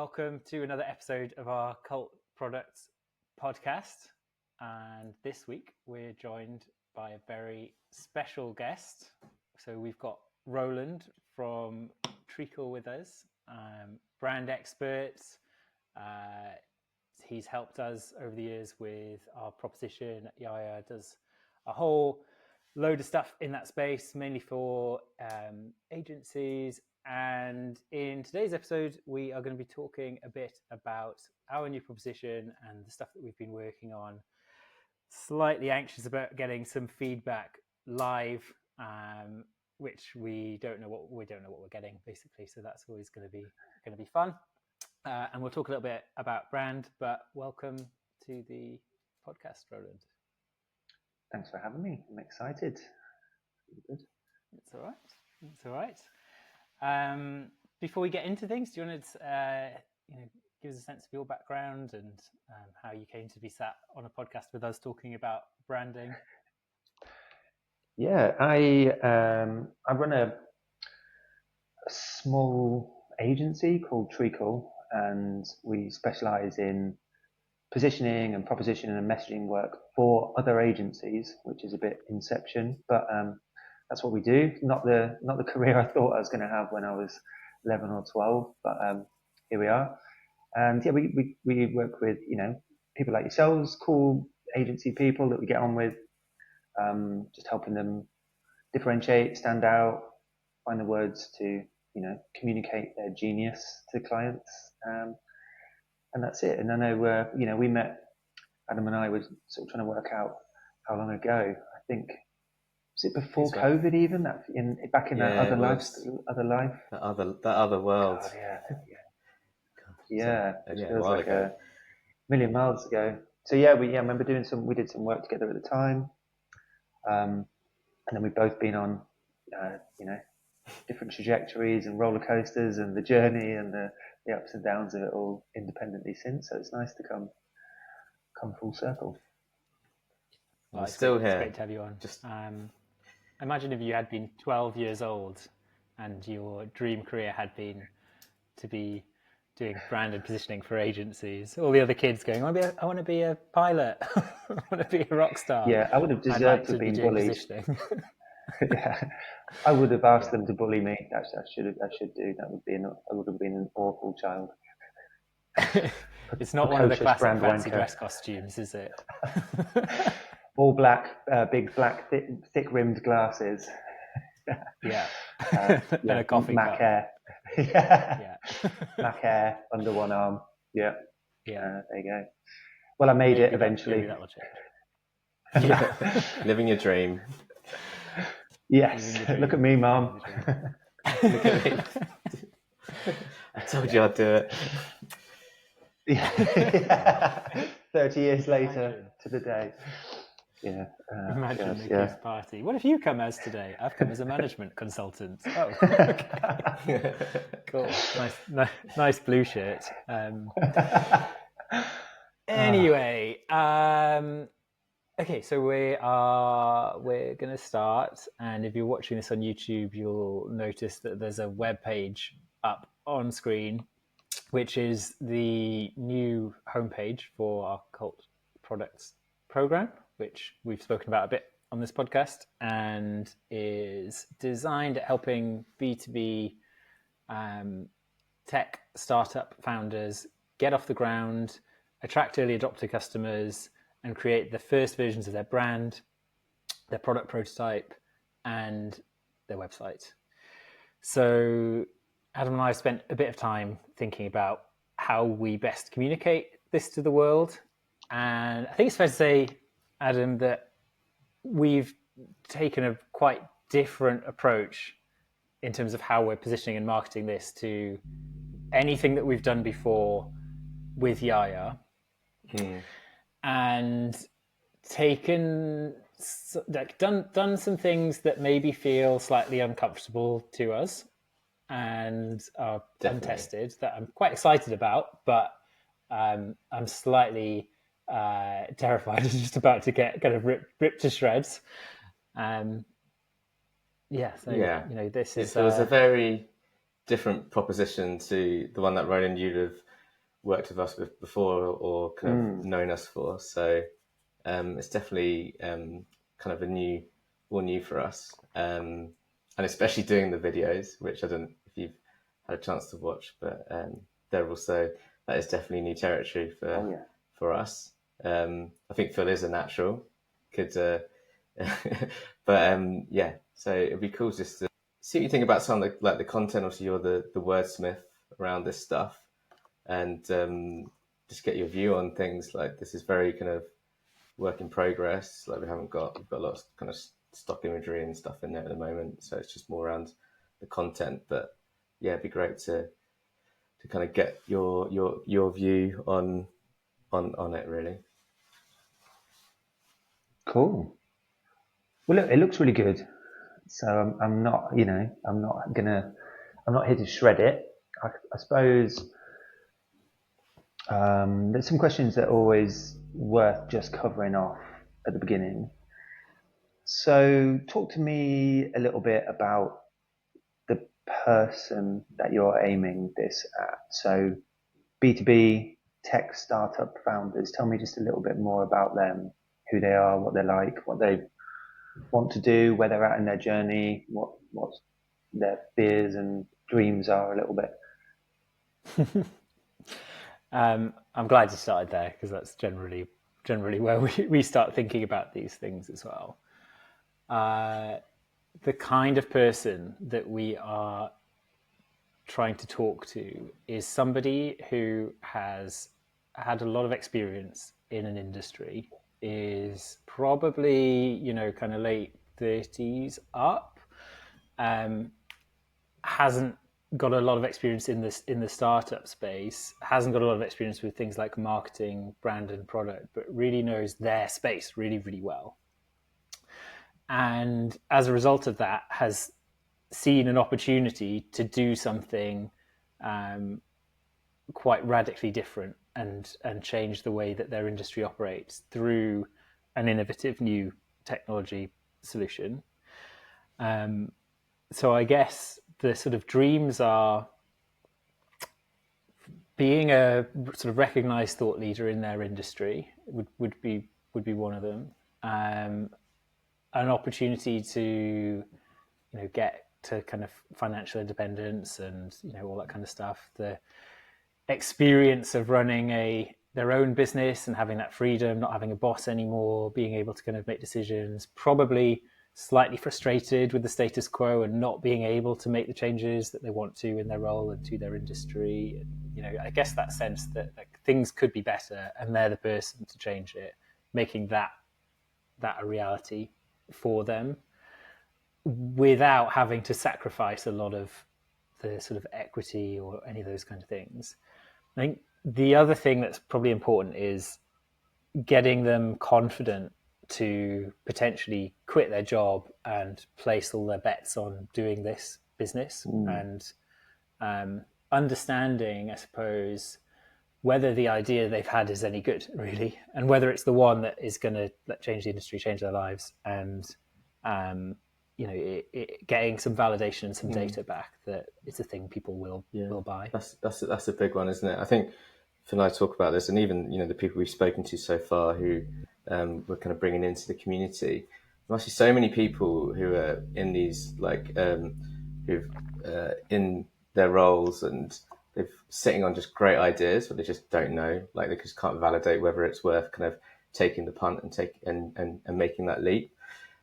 Welcome to another episode of our Cult Products podcast. And this week we're joined by a very special guest. So we've got Roland from Treacle with us, brand expert. He's helped us over the years with our proposition. Yaya does a whole load of stuff in that space, mainly for agencies. And in today's episode, we are going to be talking a bit about our new proposition and the stuff that we've been working on. Slightly anxious about getting some feedback live, which we don't know what we're getting basically. So that's always going to be fun. And we'll talk a little bit about brand. But welcome to the podcast, Roland. Thanks for having me. I'm excited. Good. It's all right. Before we get into things, do you want to give us a sense of your background and how you came to be sat on a podcast with us talking about branding? Yeah, I run a small agency called Treacle, and we specialise in positioning and proposition and messaging work for other agencies, which is a bit Inception, but that's what we do. Not the career I thought I was going to have when I was 11 or 12, but here we are. And yeah, we work with people like yourselves, cool agency people that we get on with, just helping them differentiate, stand out, find the words to communicate their genius to clients, and that's it. And I know we met. Adam and I were sort of trying to work out how long ago. I think. Was it before COVID even? That back in that other life? That other world. God, yeah. It feels like a million miles ago. So yeah, we remember we did some work together at the time, and then we've both been on, different trajectories and roller coasters and the journey and the ups and downs of it all independently since. So it's nice to come full circle. Well, still here. It's great to have you on. Imagine if you had been 12 years old and your dream career had been to be doing brand and positioning for agencies. All the other kids going, I want to be a pilot. I want to be a rock star. Yeah, I would have deserved to be bullied. Yeah, I would have asked them to bully me. I should do. I would have been an awful child. It's not one of the classic fancy dress costumes, is it? All black, big black, thick rimmed glasses. And a coffee Mac cup. Hair. Yeah. Mac hair under one arm. Yeah. There you go. Well, I made it eventually. Living your dream. Yes. Look at me, Mom. Look at me. I told you I'd do it. Yeah. 30 years later to the day. Yeah. Imagine the kids' party. What have you come as today? I've come as a management consultant. Oh, okay. Cool. Nice blue shirt. Anyway, okay, so we're going to start, and if you're watching this on YouTube, you'll notice that there's a web page up on screen, which is the new homepage for our Cult Products program, which we've spoken about a bit on this podcast, and is designed at helping B2B tech startup founders get off the ground, attract early adopter customers, and create the first versions of their brand, their product prototype, and their website. So Adam and I spent a bit of time thinking about how we best communicate this to the world. And I think it's fair to say, Adam, that we've taken a quite different approach in terms of how we're positioning and marketing this to anything that we've done before with Yaya. And done some things that maybe feel slightly uncomfortable to us and are untested that I'm quite excited about, but I'm slightly terrified. It's just about to get kind of ripped to shreds. This is. It was a very different proposition to the one that Roland you'd have worked with us before or kind of known us for. So it's definitely kind of all new for us. And especially doing the videos, which I don't know if you've had a chance to watch, but they're also, that is definitely new territory for us. I think Phil is a natural, but yeah, so it'd be cool just to see what you think about some of the content. Obviously, you're the wordsmith around this stuff, and just get your view on things. Like, this is very kind of work in progress. Like, we've got a lot of kind of stock imagery and stuff in there at the moment, so it's just more around the content. But yeah, it'd be great to kind of get your view on it, really. Cool. Well, look, it looks really good. So I'm not here to shred it. I suppose there's some questions that are always worth just covering off at the beginning. So talk to me a little bit about the person that you're aiming this at. So B2B tech startup founders, tell me just a little bit more about them, who they are, what they're like, what they want to do, where they're at in their journey, what their fears and dreams are a little bit. I'm glad you started there, because that's generally where we start thinking about these things as well. The kind of person that we are trying to talk to is somebody who has had a lot of experience in an industry, is probably, kind of late 30s up, hasn't got a lot of experience in the startup space, hasn't got a lot of experience with things like marketing, brand, and product, but really knows their space really, really well. And as a result of that, has seen an opportunity to do something quite radically different and change the way that their industry operates through an innovative new technology solution. So I guess the sort of dreams are being a sort of recognized thought leader in their industry would be one of them. An opportunity to get to kind of financial independence and all that kind of stuff. The experience of running their own business and having that freedom, not having a boss anymore, being able to kind of make decisions, probably slightly frustrated with the status quo and not being able to make the changes that they want to in their role and to their industry. And, I guess that sense that things could be better and they're the person to change it, making that a reality for them without having to sacrifice a lot of the sort of equity or any of those kind of things. I think the other thing that's probably important is getting them confident to potentially quit their job and place all their bets on doing this business, and understanding, I suppose, whether the idea they've had is any good, really, and whether it's the one that is going to change the industry, change their lives, and getting some validation and some data back that it's a thing people will buy. That's a big one, isn't it? I think Phil and I talk about this, and even the people we've spoken to so far who we're kind of bringing into the community. There must be so many people who are in these who've in their roles and they're sitting on just great ideas, but they just don't know. Like, they just can't validate whether it's worth kind of taking the punt and making that leap.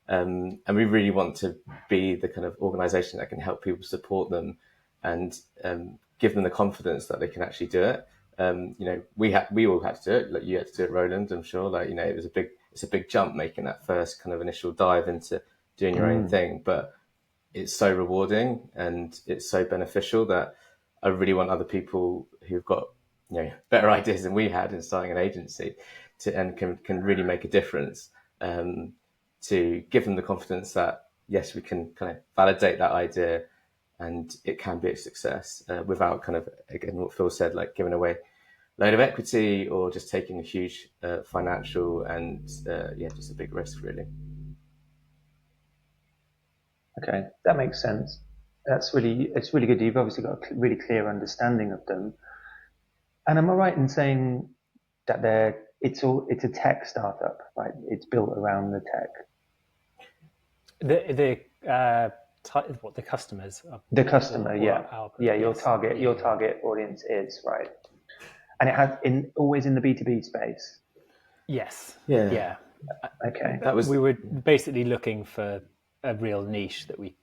And we really want to be the kind of organization that can help people, support them, and give them the confidence that they can actually do it. We all had to do it. Like, you had to do it, Roland. I'm sure. It's a big jump making that first kind of initial dive into doing your own thing, but it's so rewarding and it's so beneficial that I really want other people who've got better ideas than we had in starting an agency and can really make a difference, to give them the confidence that yes, we can kind of validate that idea and it can be a success, without kind of, again, what Phil said, like giving away a load of equity or just taking a huge financial and just a big risk, really. Okay, that makes sense. It's really good. You've obviously got a really clear understanding of them. And am I right in saying that it's a tech startup, right? It's built around the tech. What the customers are, The customer, yeah, yeah. yes, Your target audience is right, and it has always in the B2B space. yes, Yeah. yeah. Okay, We were basically looking for a real niche that we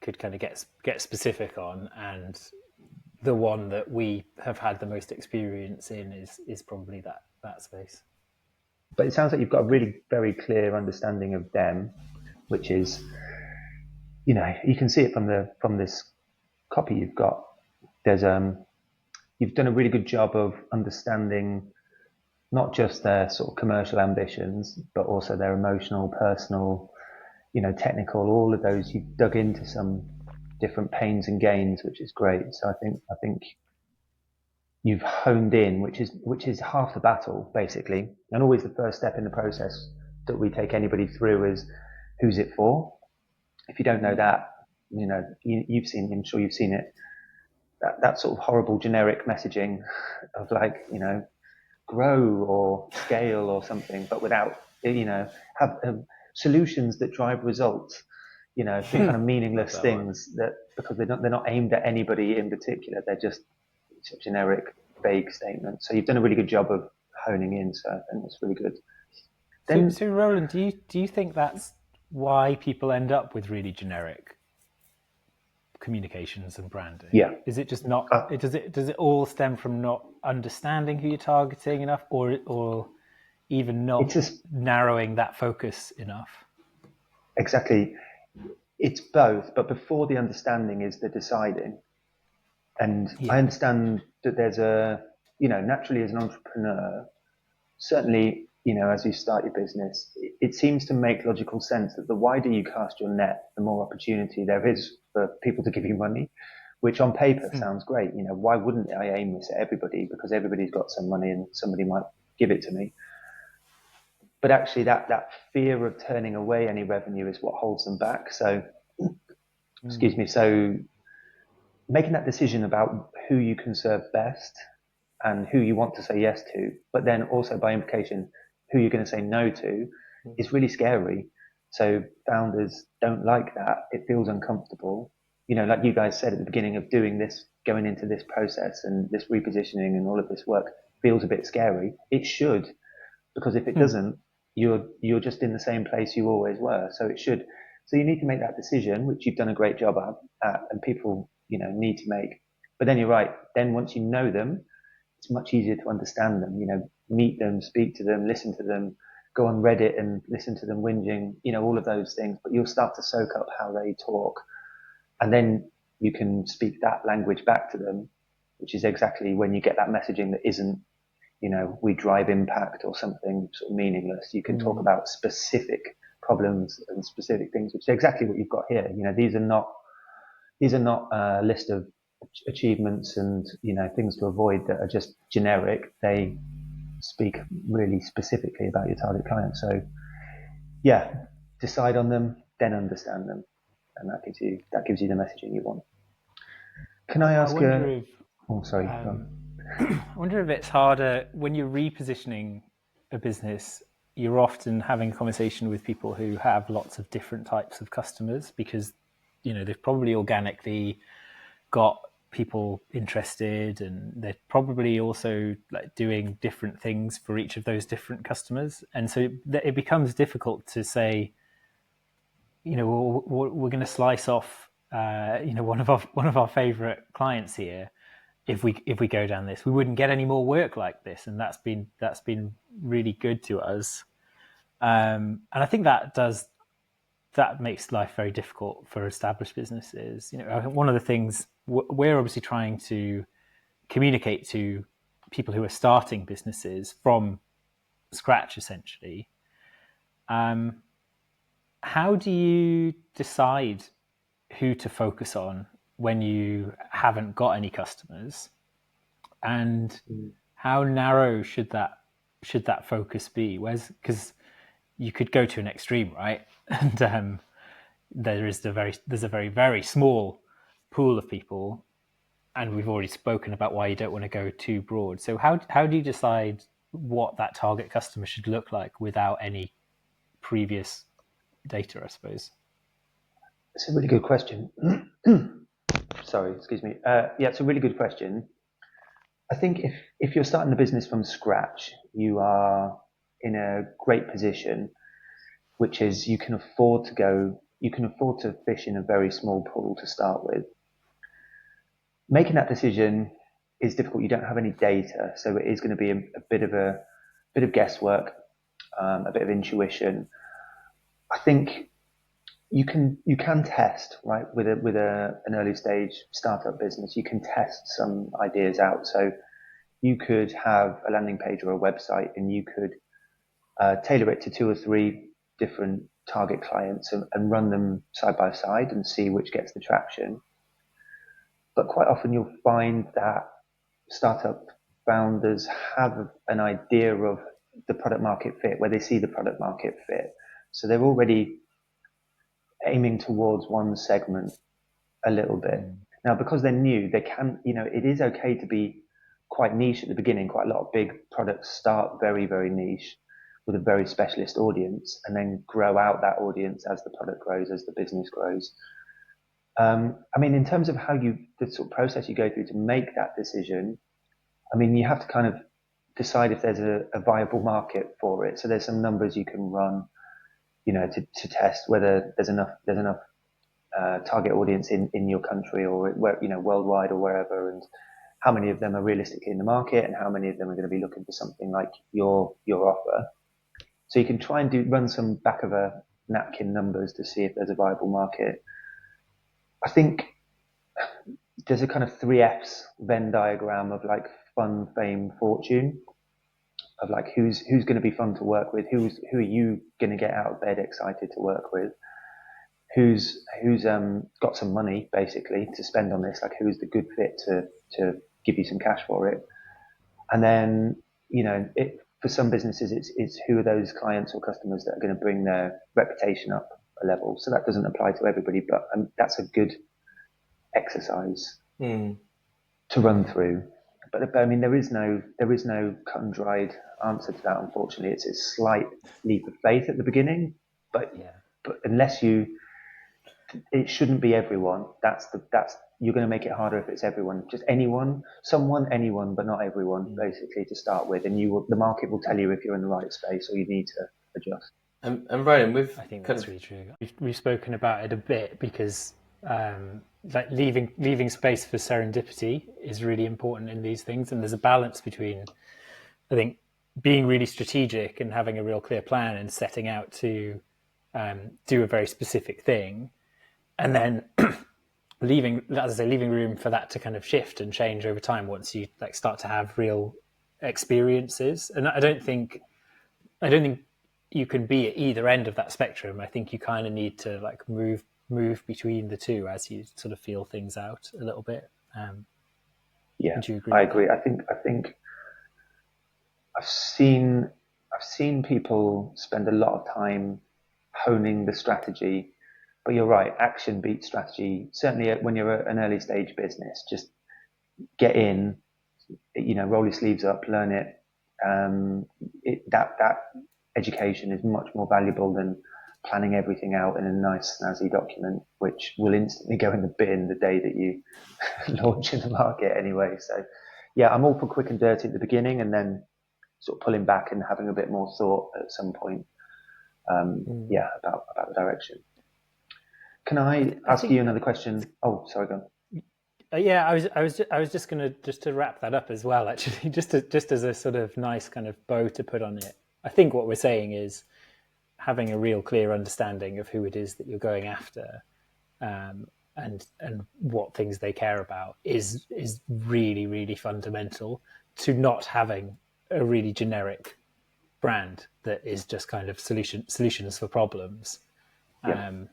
could kind of get specific on, and the one that we have had the most experience in is probably that space. but it sounds like you've got a really very clear understanding of them, which is, you can see it from this copy you've got. There's you've done a really good job of understanding not just their sort of commercial ambitions, but also their emotional, personal, technical, all of those. You've dug into some different pains and gains, which is great. So I think you've honed in, which is half the battle basically, and always the first step in the process that we take anybody through is who's it for. If you don't know that, you've seen. I'm sure you've seen it. That sort of horrible generic messaging of like, grow or scale or something, but without, have solutions that drive results. Kind of meaningless things that because they're not aimed at anybody in particular. They're just generic, vague statements. So you've done a really good job of honing in. So I think that's really good. Then, So Roland, do you think that's why people end up with really generic communications and branding? yeah, Is it just not? Does it all stem from not understanding who you're targeting enough, or even not narrowing that focus enough? Exactly. It's both, but before the understanding is the deciding. And I understand that there's naturally as an entrepreneur, certainly, as you start your business, it seems to make logical sense that the wider you cast your net, the more opportunity there is for people to give you money, which on paper sounds great. Why wouldn't I aim this at everybody? Because everybody's got some money and somebody might give it to me. But actually that fear of turning away any revenue is what holds them back. So, excuse me. So making that decision about who you can serve best and who you want to say yes to, but then also by implication, who you're going to say no to is really scary. So founders don't like that. It feels uncomfortable. Like you guys said at the beginning of doing this, going into this process and this repositioning and all of this work feels a bit scary. It should, because if it doesn't, you're just in the same place you always were. So it should. So you need to make that decision, which you've done a great job at and people, need to make. But then you're right. Then once you know them, it's much easier to understand them, meet them, speak to them, listen to them, go on Reddit and listen to them whinging, all of those things. But you'll start to soak up how they talk. And then you can speak that language back to them, which is exactly when you get that messaging that isn't, we drive impact or something sort of meaningless. You can talk about specific problems and specific things, which is exactly what you've got here. These are not a list of achievements and things to avoid that are just generic. They speak really specifically about your target client. So yeah, decide on them, then understand them, and that gives you the messaging you want. Can I ask you? Oh, sorry. I wonder if it's harder when you're repositioning a business. You're often having a conversation with people who have lots of different types of customers because they've probably organically got people interested, and they're probably also like doing different things for each of those different customers, and so it becomes difficult to say, we're going to slice off, one of our favorite clients here. If we go down this, we wouldn't get any more work like this, and that's been really good to us. And I think that makes life very difficult for established businesses. One of the things we're obviously trying to communicate to people who are starting businesses from scratch, essentially. How do you decide who to focus on when you haven't got any customers, and how narrow should that focus be? Because you could go to an extreme, right? And there's a very very small pool of people and we've already spoken about why you don't want to go too broad. So how do you decide what that target customer should look like without any previous data, I suppose? It's a really good question. Sorry, excuse me. Yeah, it's a really good question. I think if you're starting the business from scratch, you are in a great position, which is you can afford to fish in a very small pool to start with. Making that decision is difficult. You don't have any data, so it is going to be a bit of guesswork, a bit of intuition. I think you can test, right, with an early stage startup business. You can test some ideas out. So you could have a landing page or a website, and you could tailor it to 2 or 3 different target clients and run them side by side and see which gets the traction. But quite often you'll find that startup founders have an idea of the product market fit, where they see the product market fit. So they're already aiming towards one segment a little bit. Now, because they're new, they can, it is okay to be quite niche at the beginning. Quite a lot of big products start very, very niche with a very specialist audience and then grow out that audience as the product grows, as the business grows. I mean, in terms of the sort of process you go through to make that decision, I mean, you have to kind of decide if there's a viable market for it. So there's some numbers you can run, to test whether there's enough target audience in your country or worldwide or wherever, and how many of them are realistically in the market and how many of them are going to be looking for something like your offer. So you can try and run some back of a napkin numbers to see if there's a viable market. I think there's a kind of 3Fs Venn diagram of like fun, fame, fortune, of like who's going to be fun to work with, who are you going to get out of bed excited to work with, who's got some money basically to spend on this, like who's the good fit to give you some cash for it. And then for some businesses it's who are those clients or customers that are going to bring their reputation up a level. So that doesn't apply to everybody, but that's a good exercise to run through. But I mean, there is no cut and dried answer to that. Unfortunately, it's a slight leap of faith at the beginning, but unless it shouldn't be everyone. You're going to make it harder if it's everyone. Just anyone, but not everyone, basically to start with, and the market will tell you if you're in the right space or you need to adjust. And Ryan, I think that's really true. We've spoken about it a bit because like leaving space for serendipity is really important in these things, and there's a balance between, I think, being really strategic and having a real clear plan and setting out to do a very specific thing, and then leaving room for that to kind of shift and change over time once you like start to have real experiences. And I don't think you can be at either end of that spectrum. I think you kind of need to like move between the two as you sort of feel things out a little bit. Yeah, do you agree? I agree. I think I've seen people spend a lot of time honing the strategy, but you're right. Action beats strategy. Certainly, when you're an early stage business, just get in, roll your sleeves up, learn it. That education is much more valuable than planning everything out in a nice snazzy document, which will instantly go in the bin the day that you launch in the market anyway. So yeah, I'm all for quick and dirty at the beginning and then sort of pulling back and having a bit more thought at some point. About the direction. Can I ask you another question? Oh, sorry, go on. Yeah, I was just gonna to wrap that up as well. Actually, just as a sort of nice kind of bow to put on it. I think what we're saying is having a real clear understanding of who it is that you're going after, and what things they care about is really, really fundamental to not having a really generic brand that is just kind of solutions for problems, and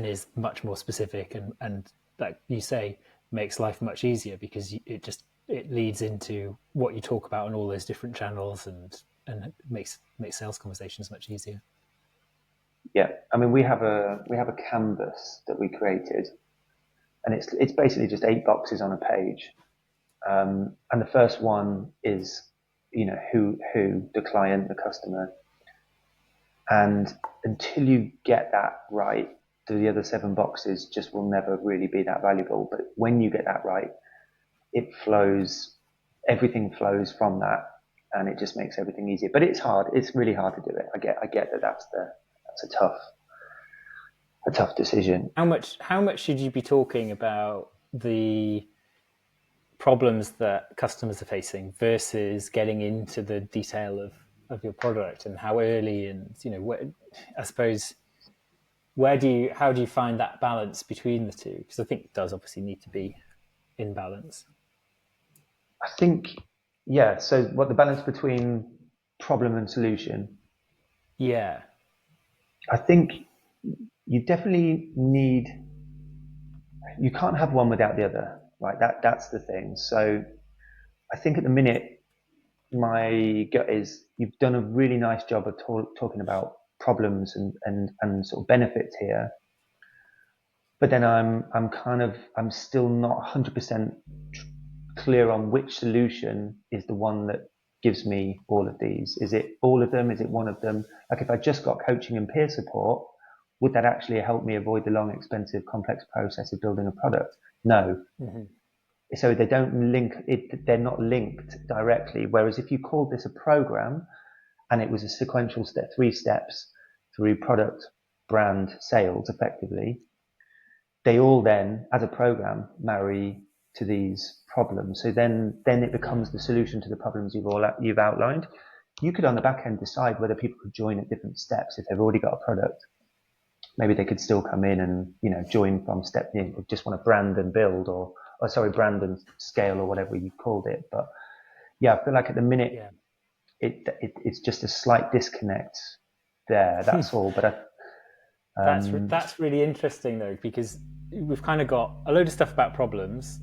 is much more specific and like you say makes life much easier because it leads into what you talk about on all those different channels and makes sales conversations much easier. Yeah, I mean we have a canvas that we created and it's basically just 8 boxes on a page. And the first one is, who, the client, the customer. And until you get that right, the other 7 boxes just will never really be that valuable. But when you get that right, everything flows from that, and it just makes everything easier. But it's hard. It's really hard to do it. I get that that's a tough decision. How much should you be talking about the problems that customers are facing versus getting into the detail of your product, and how early, and I suppose how do you find that balance between the two? Because I think it does obviously need to be in balance. I think, yeah. So what the balance between problem and solution? Yeah. I think you definitely need, you can't have one without the other, right? That's the thing. So I think at the minute, my gut is you've done a really nice job of talking about problems and sort of benefits here. But then I'm still not 100% clear on which solution is the one that gives me all of these. Is it all of them? Is it one of them? Like if I just got coaching and peer support, would that actually help me avoid the long, expensive, complex process of building a product? No. Mm-hmm. So they don't link it, they're not linked directly. Whereas if you called this a program and it was a sequential step, 3 steps through product, brand, sales effectively, they all then, as a program, marry to these problems. So then it becomes the solution to the problems you've outlined. You could on the back end decide whether people could join at different steps if they've already got a product. Maybe they could still come in and join from step in. They just want to brand and build, or brand and scale, or whatever you called it. But yeah, I feel like at the minute it's just a slight disconnect there. That's all. But that's really interesting though, because we've kind of got a load of stuff about problems,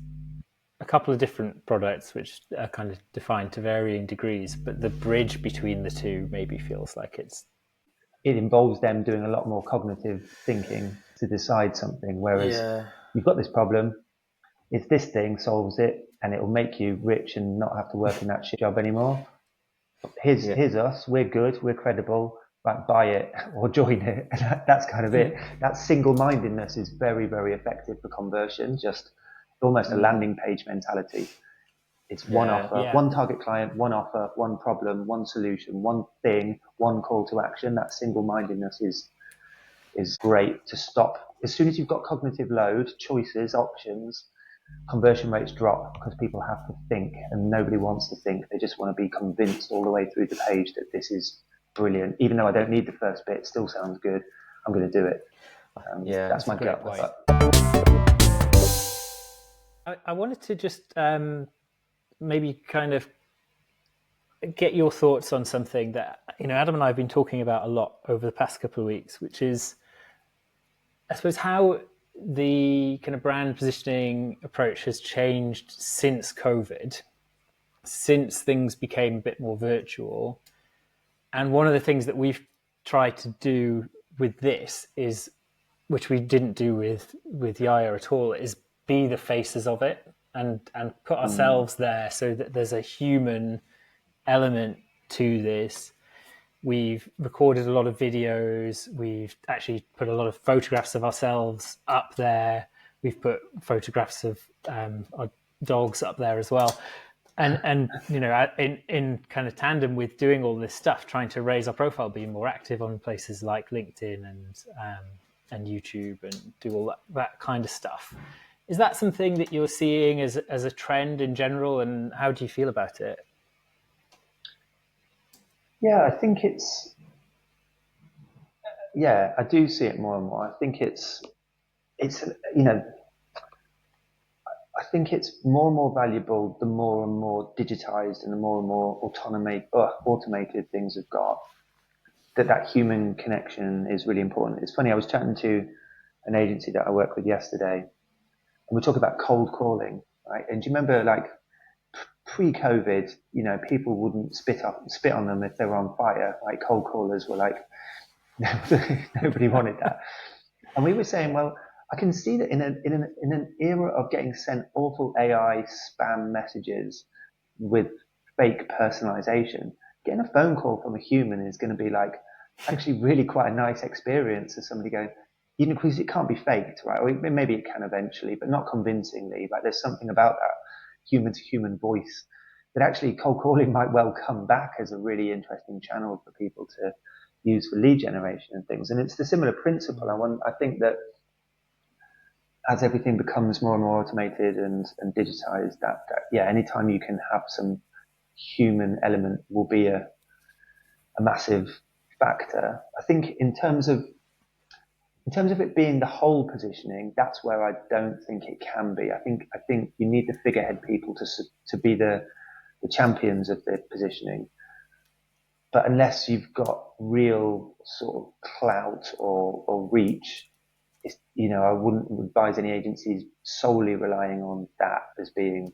a couple of different products which are kind of defined to varying degrees, but the bridge between the two maybe feels like it involves them doing a lot more cognitive thinking to decide something. Whereas you've got this problem, it's this thing solves it, and it will make you rich and not have to work in that shit job anymore. Here's us, we're good, we're credible, like buy it or join it. That's kind of it. That single-mindedness is very, very effective for conversion, just almost a landing page mentality. It's one offer, one target client, one offer, one problem, one solution, one thing, one call to action. That single-mindedness is great to stop. As soon as you've got cognitive load, choices, options, conversion rates drop because people have to think, and nobody wants to think. They just want to be convinced all the way through the page that this is brilliant. Even though I don't need the first bit, it still sounds good. I'm going to do it. That's my gut. I wanted to just maybe kind of get your thoughts on something that Adam and I have been talking about a lot over the past couple of weeks, which is, I suppose, how the kind of brand positioning approach has changed since COVID, since things became a bit more virtual. And one of the things that we've tried to do with this is, which we didn't do with Yaya at all, is be the faces of it and put ourselves there so that there's a human element to this. We've recorded a lot of videos. We've actually put a lot of photographs of ourselves up there. We've put photographs of our dogs up there as well. And in kind of tandem with doing all this stuff, trying to raise our profile, being more active on places like LinkedIn and YouTube, and do all that kind of stuff. Is that something that you're seeing as a trend in general, and how do you feel about it? Yeah, I think I do see it more and more. I think it's I think it's more and more valuable the more and more digitized and the more and more automated things have got. That human connection is really important. It's funny, I was chatting to an agency that I work with yesterday, and we talk about cold calling, right? And do you remember, like, pre-COVID, people wouldn't spit on them if they were on fire. Like, cold callers were like, nobody wanted that. And we were saying, well, I can see that in an era of getting sent awful AI spam messages with fake personalization, getting a phone call from a human is going to be like actually really quite a nice experience as somebody going, you know, because it can't be faked, right? Or maybe it can eventually, but not convincingly. Like there's something about that human to human voice that actually cold calling might well come back as a really interesting channel for people to use for lead generation and things. And it's the similar principle. I think that as everything becomes more and more automated and digitized, that yeah, anytime you can have some human element will be a massive factor. I think in terms of it being the whole positioning, that's where I don't think it can be. I think you need the figurehead people to be the champions of the positioning. But unless you've got real sort of clout or reach, you know, I wouldn't advise any agencies solely relying on that as being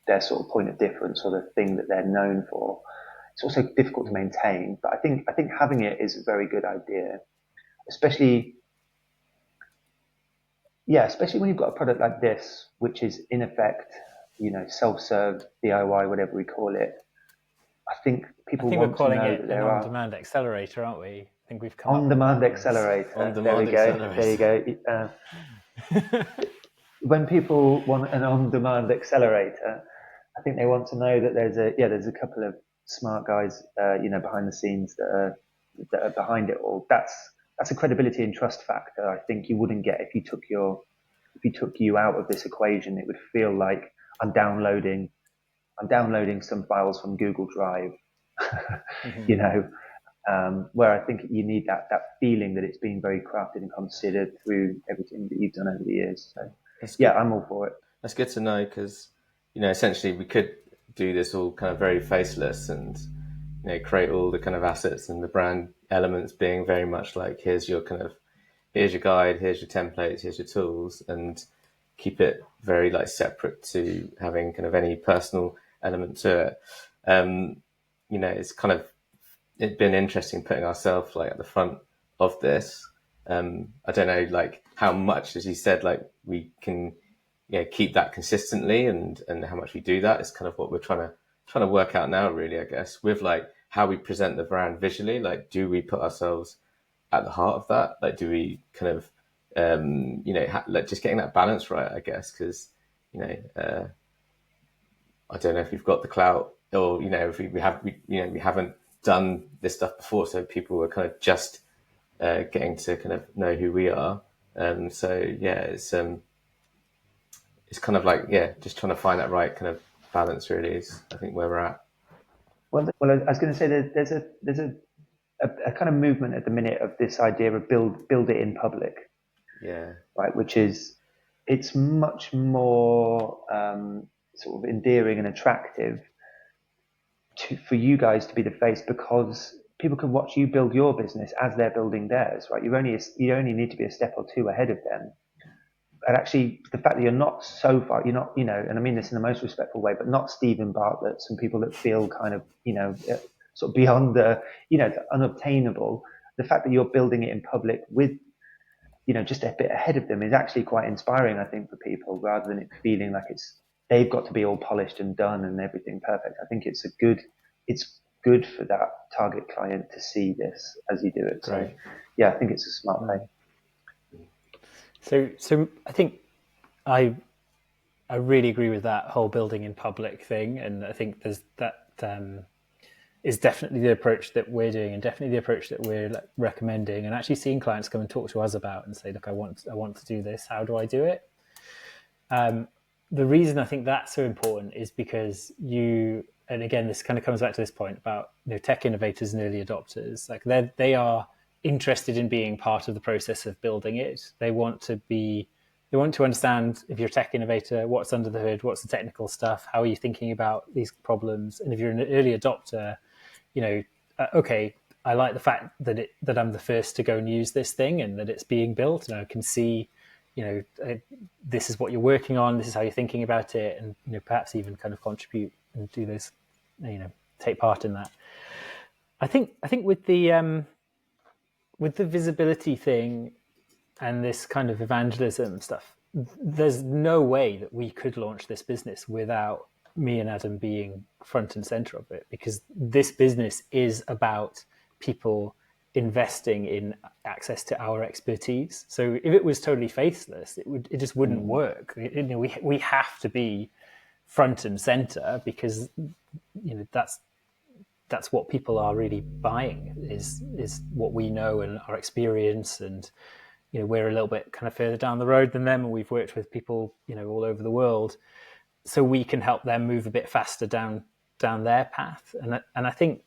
their sort of point of difference or the thing that they're known for. It's also difficult to maintain, but I think having it is a very good idea, especially when you've got a product like this, which is in effect, you know, self-serve, DIY, whatever we call it. I think people want to know that there are on-demand accelerator, aren't we? I think we've come on-demand accelerator. There we go. There you go. When people want an on-demand accelerator, I think they want to know that there's a couple of smart guys, you know, behind the scenes that are behind it all. That's a credibility and trust factor I think you wouldn't get if you took you out of this equation. It would feel like I'm downloading some files from Google Drive, you know, where I think you need that feeling that it's been very crafted and considered through everything that you've done over the years. So yeah, I'm all for it. That's good to know because, you know, essentially we could do this all kind of very faceless and, you know, create all the kind of assets and the brand elements being very much like, here's your guide, here's your templates, here's your tools, and keep it very like separate to having kind of any personal element to it. You know, it's been interesting putting ourselves like at the front of this. I don't know, like how much, as you said, like we can, you know, keep that consistently and how much we do that is kind of what we're trying to work out now, really, I guess, with like how we present the brand visually. Like, do we put ourselves at the heart of that? Like, do we kind of, you know, like just getting that balance right, I guess, because, you know, I don't know if we've got the clout or, you know, if we haven't done this stuff before. So people are kind of just getting to kind of know who we are. So yeah, it's kind of like, yeah, just trying to find that right kind of balance really is, I think, where we're at. Well, I was going to say that there's a kind of movement at the minute of this idea of build it in public. Yeah. Right, which is, it's much more sort of endearing and attractive for you guys to be the face because people can watch you build your business as they're building theirs. Right, you only need to be a step or two ahead of them. And actually, the fact that you're not so far, you're not, you know, and I mean this in the most respectful way, but not Stephen Bartlett, some people that feel kind of, you know, sort of beyond the, you know, the unobtainable. The fact that you're building it in public with, you know, just a bit ahead of them is actually quite inspiring, I think, for people, rather than it feeling like they've got to be all polished and done and everything perfect. I think it's good for that target client to see this as you do it. So yeah, I think it's a smart play. So I think I really agree with that whole building in public thing, and I think there's that is definitely the approach that we're doing, and definitely the approach that we're recommending, and actually seeing clients come and talk to us about and say, look, I want to do this. How do I do it? The reason I think that's so important is because and again, this kind of comes back to this point about, you know, tech innovators and early adopters. Like they are interested in being part of the process of building it. They want to understand, if you're a tech innovator, what's under the hood, what's the technical stuff, how are you thinking about these problems, and if you're an early adopter, you know, okay, I like the fact that I'm the first to go and use this thing and that it's being built, and I can see, you know, this is what you're working on, this is how you're thinking about it, and, you know, perhaps even kind of contribute and do this, you know, take part in that. I think with the visibility thing, and this kind of evangelism stuff, there's no way that we could launch this business without me and Adam being front and center of it, because this business is about people investing in access to our expertise. So if it was totally faceless, it just wouldn't work. We have to be front and center, because that's what people are really buying, is what we know and our experience. And we're a little bit kind of further down the road than them, and we've worked with people all over the world, so we can help them move a bit faster down their path. And I think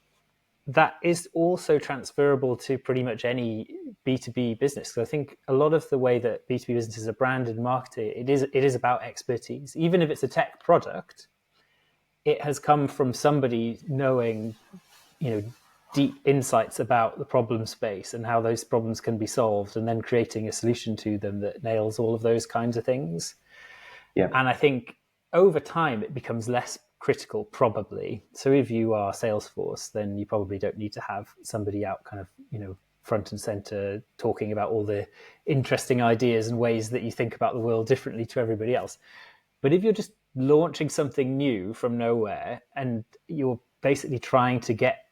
that is also transferable to pretty much any B2B business. So I think a lot of the way that B2B businesses are branded and marketed, it is about expertise. Even if it's a tech product, it has come from somebody knowing, deep insights about the problem space and how those problems can be solved, and then creating a solution to them that nails all of those kinds of things. Yeah. And I think over time it becomes less critical, probably. So if you are Salesforce, then you probably don't need to have somebody out kind of, front and center talking about all the interesting ideas and ways that you think about the world differently to everybody else. But if you're just launching something new from nowhere, and you're basically trying to get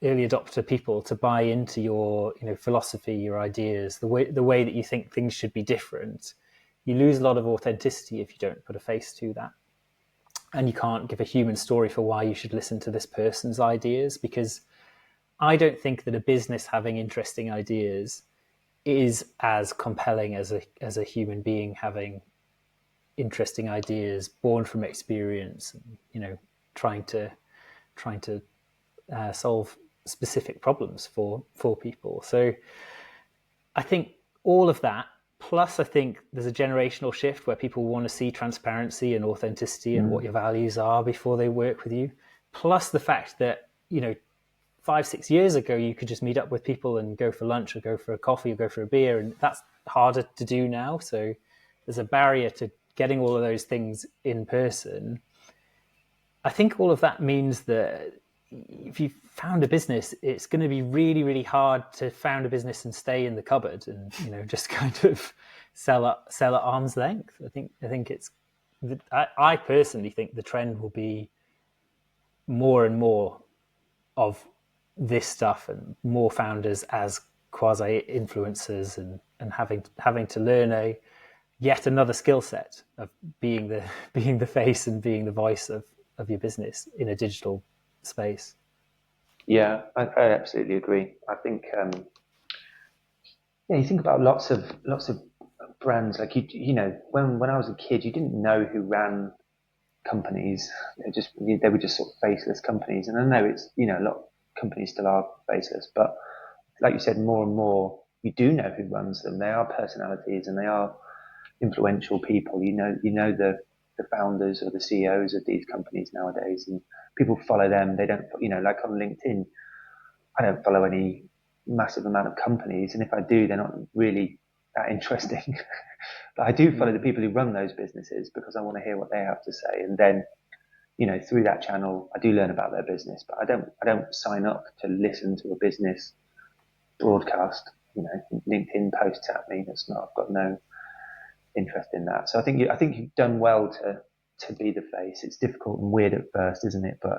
early adopter people to buy into your philosophy, your ideas, the way that you think things should be different, you lose a lot of authenticity if you don't put a face to that. And you can't give a human story for why you should listen to this person's ideas, because I don't think that a business having interesting ideas is as compelling as a human being having interesting ideas born from experience, trying to solve specific problems for people. So I think all of that, plus I think there's a generational shift where people want to see transparency and authenticity and what your values are before they work with you. Plus the fact that 5-6 years ago you could just meet up with people and go for lunch or go for a coffee or go for a beer, and that's harder to do now. So there's a barrier to getting all of those things in person. I think all of that means that if you found a business, it's going to be really, really hard to found a business and stay in the cupboard and just kind of sell at arm's length. I think it's. I personally think the trend will be more and more of this stuff, and more founders as quasi influencers, and having to learn yet another skill set of being the face and being the voice of your business in a digital space. Yeah, I absolutely agree. I think you think about lots of brands, like when I was a kid, you didn't know who ran companies. They were just sort of faceless companies. And I know it's a lot of companies still are faceless, but like you said, more and more you do know who runs them. They are personalities and they are influential people. You know the founders or the CEOs of these companies nowadays, and people follow them. They don't, like on LinkedIn, I don't follow any massive amount of companies, and if I do, they're not really that interesting. But I do follow the people who run those businesses because I want to hear what they have to say, and then through that channel, I do learn about their business. But I don't sign up to listen to a business broadcast. LinkedIn posts at me. That's not. I've got no interest in that. So I think you've done well to be the face. It's difficult and weird at first, isn't it? But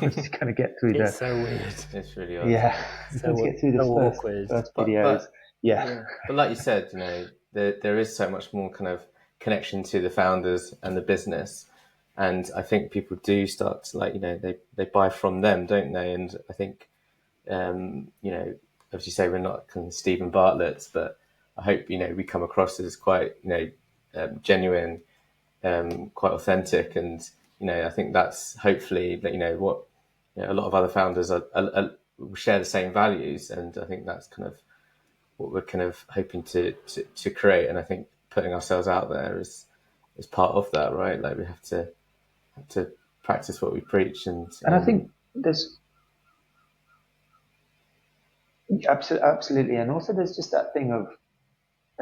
we'll just kind of get through it's so weird. It's really odd. Yeah. So let's get through the first videos. Yeah. But like you said, there is so much more kind of connection to the founders and the business, and I think people do start to they buy from them, don't they? And I think as you say, we're not kind of Stephen Bartlett's, but I hope we come across as quite genuine, quite authentic, and I think that's hopefully that what a lot of other founders share the same values, and I think that's kind of what we're kind of hoping to create. And I think putting ourselves out there is part of that, right? Like we have to practice what we preach, and I think there's absolutely, and also there's just that thing of,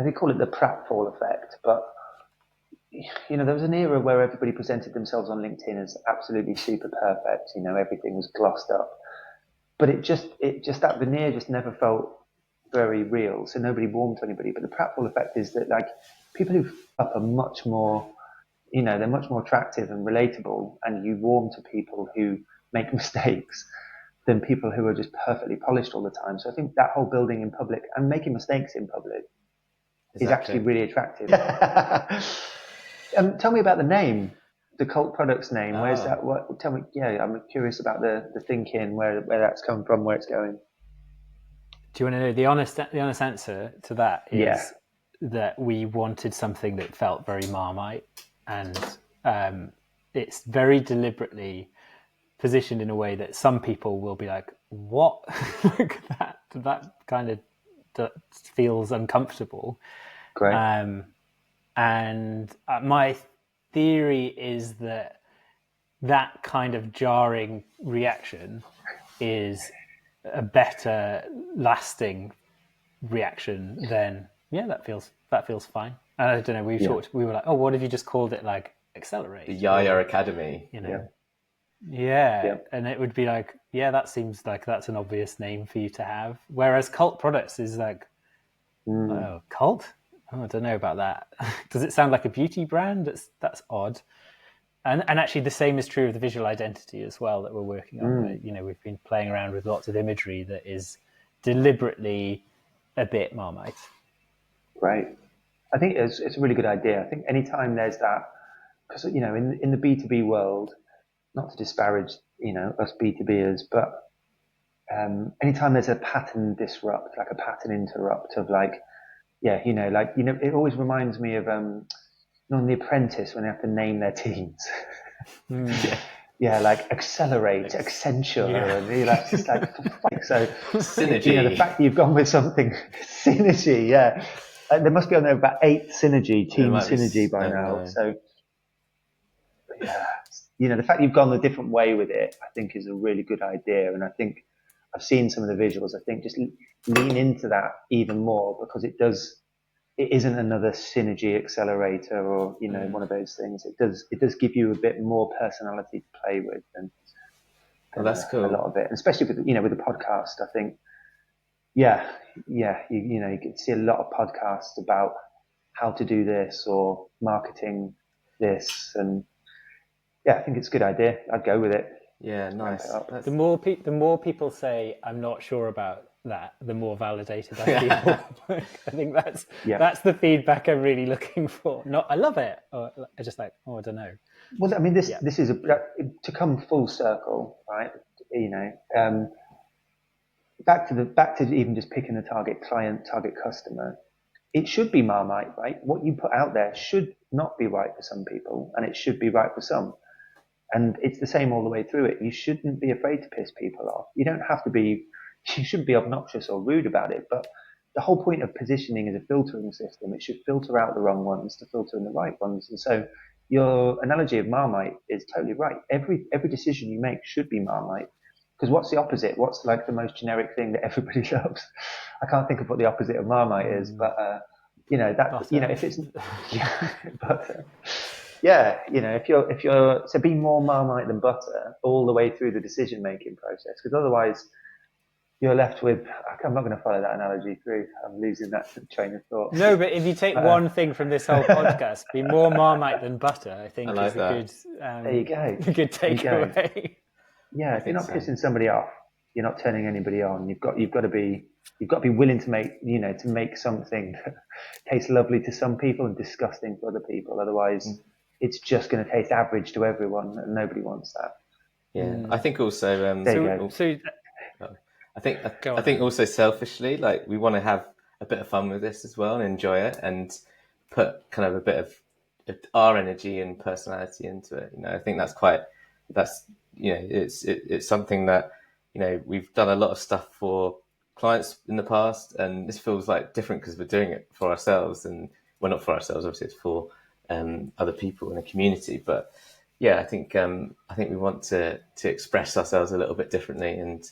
they call it the pratfall effect, but there was an era where everybody presented themselves on LinkedIn as absolutely super perfect. Everything was glossed up, but it just that veneer just never felt very real, so nobody warmed to anybody. But the pratfall effect is that like people who f up are much more, they're much more attractive and relatable, and you warm to people who make mistakes than people who are just perfectly polished all the time. So I think that whole building in public and making mistakes in public is actually really attractive. Tell me about the name, the Cult Products name. Where's that? Tell me. Yeah, I'm curious about the thinking, where that's come from, where it's going. Do you want to know the honest answer to that? Is that we wanted something that felt very Marmite, and it's very deliberately positioned in a way that some people will be like, "What?" Like that kind of feels uncomfortable. Great. And my theory is that kind of jarring reaction is a better lasting reaction than that feels fine. And I don't know, we were like, oh, what if you just called it like Accelerate? The Yaya Academy. Yeah. And it would be like, that seems like that's an obvious name for you to have. Whereas Cult Products is like, oh, cult? Oh, I don't know about that. Does it sound like a beauty brand? That's odd. And actually the same is true of the visual identity as well that we're working on. We've been playing around with lots of imagery that is deliberately a bit Marmite. Right. I think it's a really good idea. I think anytime there's that, because in the B2B world, not to disparage us B2Bers, but anytime there's a pattern disrupt, like a pattern interrupt of like, it always reminds me of on The Apprentice when they have to name their teams. Like Accelerate, Essential, and that's just like so. Synergy. The fact that you've gone with something synergy, there must be on there about 8 synergy, team synergy by now. So the fact you've gone a different way with it, I think, is a really good idea. And I think I've seen some of the visuals. I think just lean into that even more, because it isn't another synergy accelerator or one of those things. It does give you a bit more personality to play with than that's cool. A lot of it, and especially with with the podcast. I think you can see a lot of podcasts about how to do this or marketing this, and I think it's a good idea. I'd go with it. Yeah, nice. The more people say I'm not sure about that, the more validated I feel. I think that's the feedback I'm really looking for. Not I love it, or I just like, I don't know. Well, I mean, this is to come full circle, right? Back to even just picking the target client, target customer. It should be Marmite, right? What you put out there should not be right for some people, and it should be right for some. And it's the same all the way through it. You shouldn't be afraid to piss people off. You shouldn't be obnoxious or rude about it. But the whole point of positioning is a filtering system. It should filter out the wrong ones to filter in the right ones. And so your analogy of Marmite is totally right. Every decision you make should be Marmite. Because what's the opposite? What's like the most generic thing that everybody loves? I can't think of what the opposite of Marmite is, but if it's butter. If you're so be more Marmite than butter all the way through the decision making process, because otherwise you're left with. I'm not going to follow that analogy through. I'm losing that train of thought. No, but if you take one thing from this whole podcast, be more Marmite than butter. I think is a good. There you go. A good takeaway. Yeah, if you're not pissing somebody off, you're not turning anybody on. You've got to be willing to make something that tastes lovely to some people and disgusting to other people. Otherwise, it's just going to taste average to everyone, and nobody wants that. Yeah, I think also. I think also selfishly, like we want to have a bit of fun with this as well and enjoy it, and put kind of a bit of our energy and personality into it. I think it's something that we've done a lot of stuff for clients in the past, and this feels like different because we're doing it for ourselves, and well, not for ourselves, obviously it's for other people in the community. But I think we want to express ourselves a little bit differently and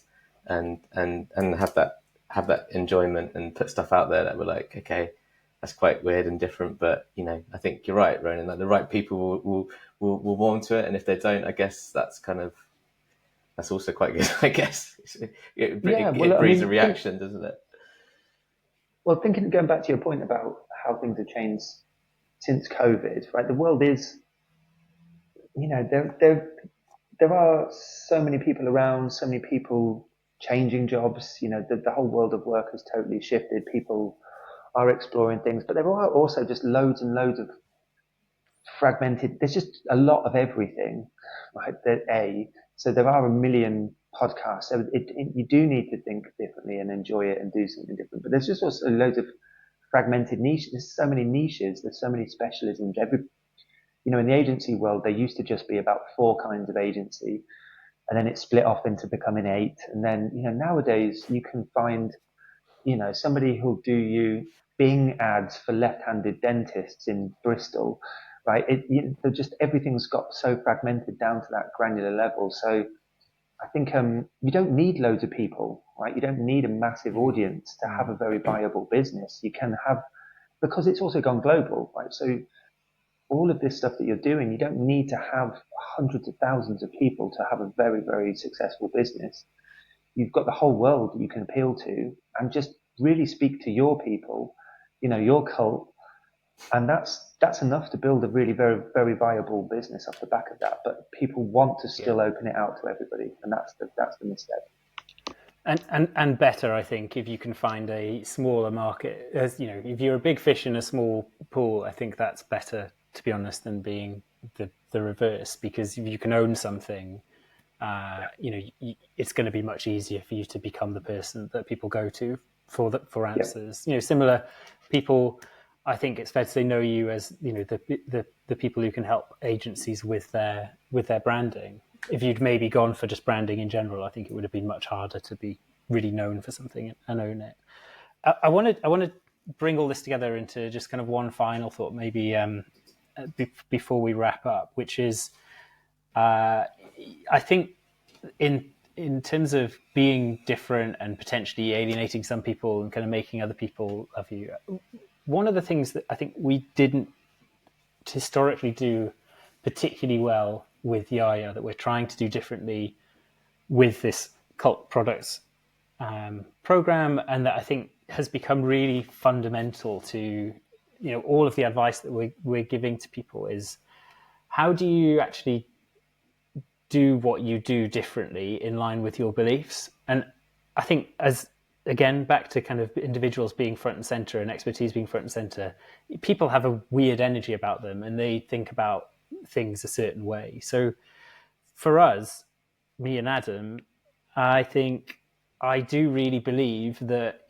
have that enjoyment and put stuff out there that we're like, okay, that's quite weird and different, but I think you're right, Ronan, that the right people will warm to it, and if they don't, I guess that's also quite good. I guess it breeds a reaction, doesn't it? Well, going back to your point about how things have changed since COVID, right? The world is, there are so many people around, so many people changing jobs. The whole world of work has totally shifted. People are exploring things, but there are also just loads and loads of fragmented. There's just a lot of everything, right? So there are a million podcasts. So you do need to think differently and enjoy it and do something different. But there's just also loads of fragmented niches. There's so many niches. There's so many specialisms. In the agency world, there used to just be about 4 kinds of agency, and then it split off into becoming 8. And then, nowadays you can find, somebody who'll do you Bing ads for left-handed dentists in Bristol, right? Everything's got so fragmented down to that granular level. So I think you don't need loads of people, right? You don't need a massive audience to have a very viable business. You can have, because it's also gone global, right? So all of this stuff that you're doing, you don't need to have hundreds of thousands of people to have a very, very successful business. You've got the whole world that you can appeal to and just really speak to your people, your cult. And that's enough to build a really very, very viable business off the back of that. But people want to still open it out to everybody. And that's the mistake. And better, I think, if you can find a smaller market. As if you're a big fish in a small pool, I think that's better, to be honest, than being the reverse. Because if you can own something, it's going to be much easier for you to become the person that people go to for answers. Similar people. I think it's fair to say know you as the people who can help agencies with their branding. If you'd maybe gone for just branding in general, I think it would have been much harder to be really known for something and own it. I want to bring all this together into just kind of one final thought, maybe before we wrap up, which is I think in terms of being different and potentially alienating some people and kind of making other people love you, one of the things that I think we didn't historically do particularly well with Yaya, that we're trying to do differently with this cult products program, and that I think has become really fundamental to all of the advice that we're giving to people, is how do you actually do what you do differently in line with your beliefs? And I think, as again, back to kind of individuals being front and center and expertise being front and center, people have a weird energy about them and they think about things a certain way. So for us, me and Adam, I think I do really believe that,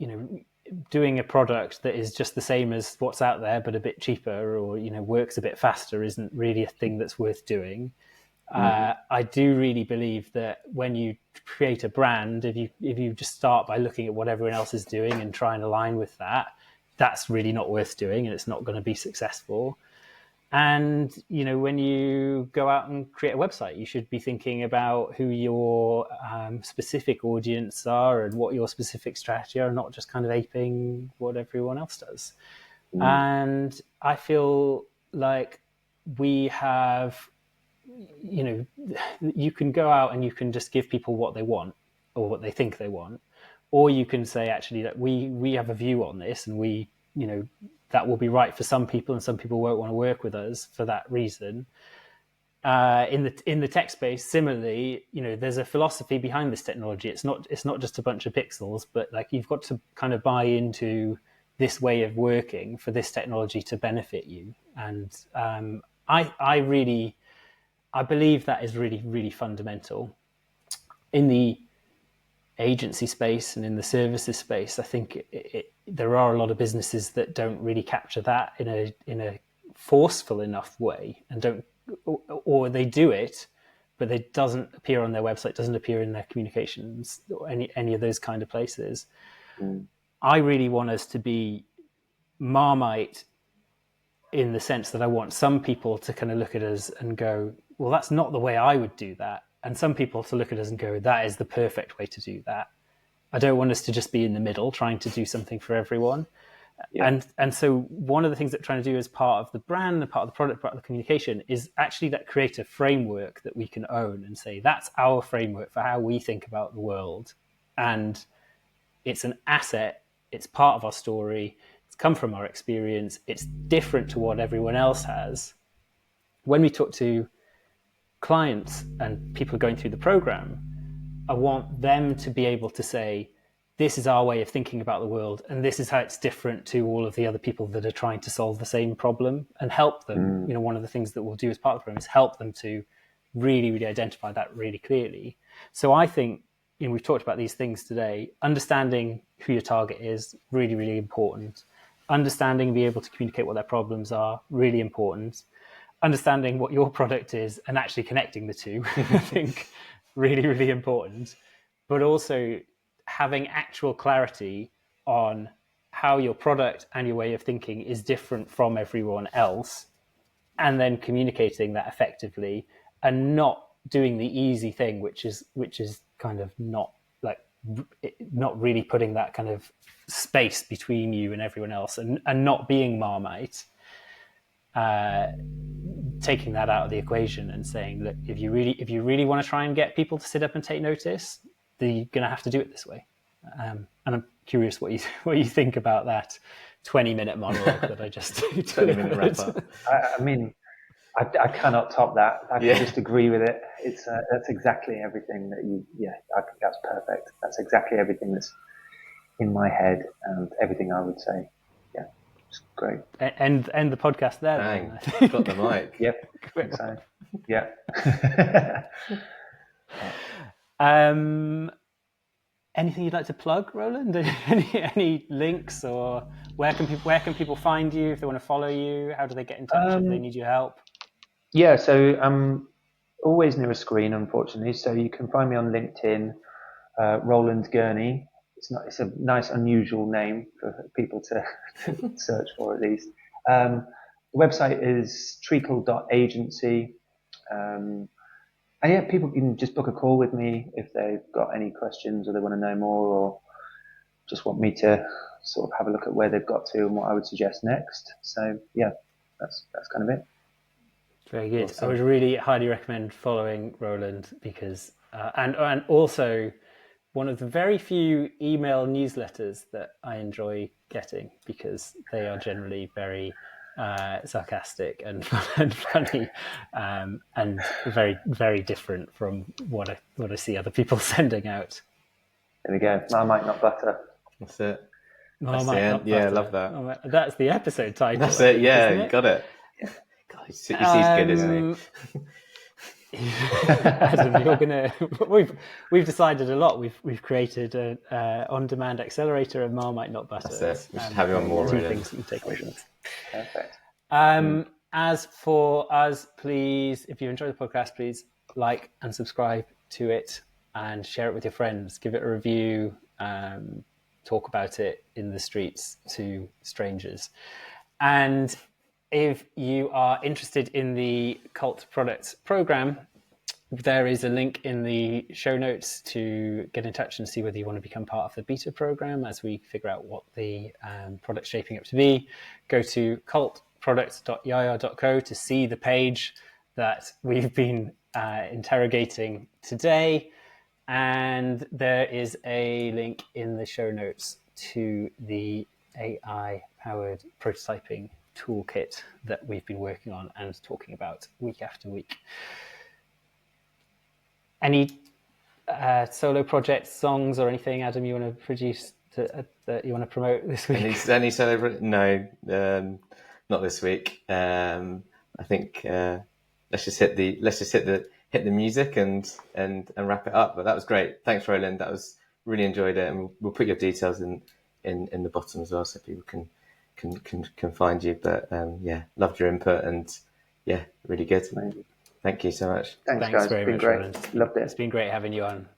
doing a product that is just the same as what's out there, but a bit cheaper or, works a bit faster isn't really a thing that's worth doing. I do really believe that when you create a brand, if you just start by looking at what everyone else is doing and try and align with that, that's really not worth doing, and it's not going to be successful. And when you go out and create a website, you should be thinking about who your specific audience are and what your specific strategy are, not just kind of aping what everyone else does. And I feel like we have, you can go out and you can just give people what they want or what they think they want, or you can say, actually, that we have a view on this, and we, that will be right for some people, and some people won't want to work with us for that reason. In the tech space, similarly, there's a philosophy behind this technology. It's not just a bunch of pixels, but like you've got to kind of buy into this way of working for this technology to benefit you. And I believe that is really, really fundamental. In the agency space and in the services space, I think there are a lot of businesses that don't really capture that in a forceful enough way, and don't, or they do it, but it doesn't appear on their website, doesn't appear in their communications, or any of those kind of places. I really want us to be Marmite, in the sense that I want some people to kind of look at us and go, well, that's not the way I would do that. And some people to look at us and go, that is the perfect way to do that. I don't want us to just be in the middle trying to do something for everyone. Yeah. And so one of the things that we're trying to do as part of the brand and part of the product, part of the communication, is actually that creative framework that we can own and say, that's our framework for how we think about the world. And it's an asset It's part of our story. It's come from our experience. It's different to what everyone else has. When we talk to clients and people going through the program, I want them to be able to say, this is our way of thinking about the world, and this is how it's different to all of the other people that are trying to solve the same problem, and help them. One of the things that we'll do as part of the program is help them to really, really identify that really clearly. So I think, we've talked about these things today. Understanding who your target is, really, really important. Understanding and be able to communicate what their problems are, really important. Understanding what your product is and actually connecting the two, I think, really, really important. But also having actual clarity on how your product and your way of thinking is different from everyone else, and then communicating that effectively, and not doing the easy thing, which is kind of not really putting that kind of space between you and everyone else, and not being Marmite, taking that out of the equation and saying, look, if you really want to try and get people to sit up and take notice, then you're going to have to do it this way. And I'm curious what you think about that 20-minute monologue that I just 20-minute wrap up. I mean, I cannot top that. I can just agree with it. It's that's exactly everything that you. Yeah, I think that's perfect. That's exactly everything that's in my head and everything I would say. Yeah, it's great. And the podcast there. Bang, got the mic. Yep. So, yeah. Anything you'd like to plug, Roland? Any links, or where can people find you if they want to follow you? How do they get in touch if they need your help? Yeah, so I'm always near a screen, unfortunately. So you can find me on LinkedIn, Roland Gurney. It's a nice, unusual name for people to search for, at least. The website is treacle.agency. And yeah, people can just book a call with me if they've got any questions, or they want to know more, or just want me to sort of have a look at where they've got to and what I would suggest next. So yeah, that's kind of it. Very good. Awesome. I would really highly recommend following Roland, because and also one of the very few email newsletters that I enjoy getting, because they are generally very sarcastic and funny, and very, very different from what I see other people sending out. There we go. Marmite, not butter. That's it. Marmite, I love that. That's the episode title. That's it. Yeah, you it? got it. God, he's good, isn't he? Adam, we've decided a lot. We've created an on-demand accelerator of Marmite, not butter. That's it. We should have you on more. Two things that you take away from it. Perfect. As for us, please, if you enjoy the podcast, please like and subscribe to it, and share it with your friends. Give it a review. Talk about it in the streets to strangers. And if you are interested in the Cult Products program, there is a link in the show notes to get in touch and see whether you want to become part of the beta program as we figure out what the product's shaping up to be. Go to cultproducts.yaya.co to see the page that we've been interrogating today. And there is a link in the show notes to the AI-powered prototyping toolkit that we've been working on and talking about week after week. Any solo projects, songs, or anything, Adam, you want to produce that you want to promote this week? Any solo? No, not this week. I think let's just hit the music and wrap it up. But that was great. Thanks, Roland. That was really enjoyed it, and we'll put your details in the bottom as well, so people can find you. But yeah, loved your input, and yeah, really good. Amazing. Thank you so much. Thanks guys. Very much, great. Roland. Loved it. It's been great having you on.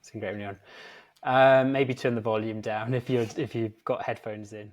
Maybe turn the volume down if you've got headphones in.